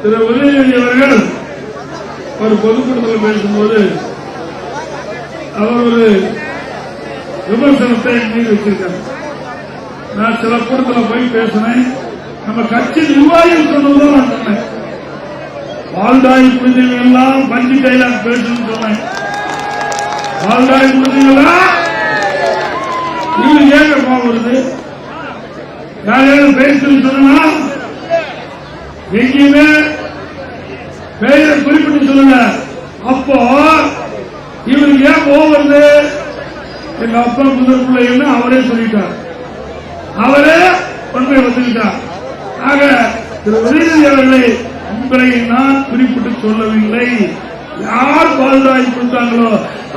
திரு உதயநிதி அவர்கள் ஒரு பொதுக்கூட்டத்தில் பேசும்போது அவர் ஒரு விமர்சனத்தை மீது வச்சிருக்கார். நான் சில கூட்டத்தில் போய் பேசினேன். நம்ம கட்சி நிர்வாகிகள் சொன்னதுதான் நான் சொன்னேன். வாழ்டாய் குழந்தைகள் எல்லாம் பஞ்சு டைலாக் பேசணும்னு சொன்னேன். வாழ்டாய் குழந்தைகளா நீங்க ஏங்க வருது? யாரையாவது பேசணும்னு சொன்னா எங்கேயுமே பெயரை குறிப்பிட்டு சொல்லல. அப்போ இவருக்கு ஏன் வருது? எங்க அப்பா முதல் பிள்ளைன்னு அவரே சொல்லிட்டார். அவரே பண்பை வந்துவிட்டார். ஆக திரு உதயநிதி அவர்களை உங்களை நான் குறிப்பிட்டு சொல்லவில்லை. யார் பாதுகாப்பு கொடுத்தாங்களோ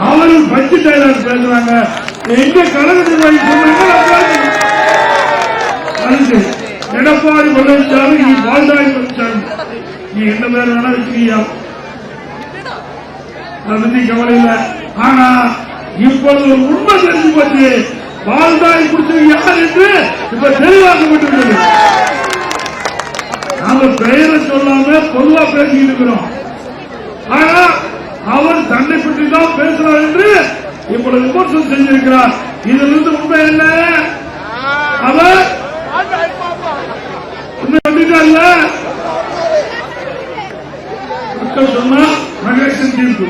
அவர்கள் பஞ்சு டைலாக் பேசுறாங்க. எங்க கழக நிர்வாகி சொன்னாங்க எடப்பாடி பழனிசாமி நீ பாதுகாப்பு பழனிசாமி நீ என்ன பேர் வேணா வச்சுக்கியா, அதை பத்தி கவலை இல்லை. ஆனா இப்பொழுது ஒரு உண்மை தெரிஞ்சு போச்சு. பால்தாய் குடிச்சது யார் என்று இப்ப தெளிவாக்கப்பட்டிருக்கிறது. நாம பெயரை சொல்லாம பொதுவா பேசிட்டு இருக்கிறோம். ஆனா அவர் தன்னை பற்றி தான் பேசுறார் என்று இப்பொழுது விமர்சனம் செஞ்சிருக்கிறார். இதிலிருந்து உண்மை என்ன? அவர் உண்மை சொல்லிட்டார்ல, மக்கள் சொன்னா மகேசன் தீர்ப்பு.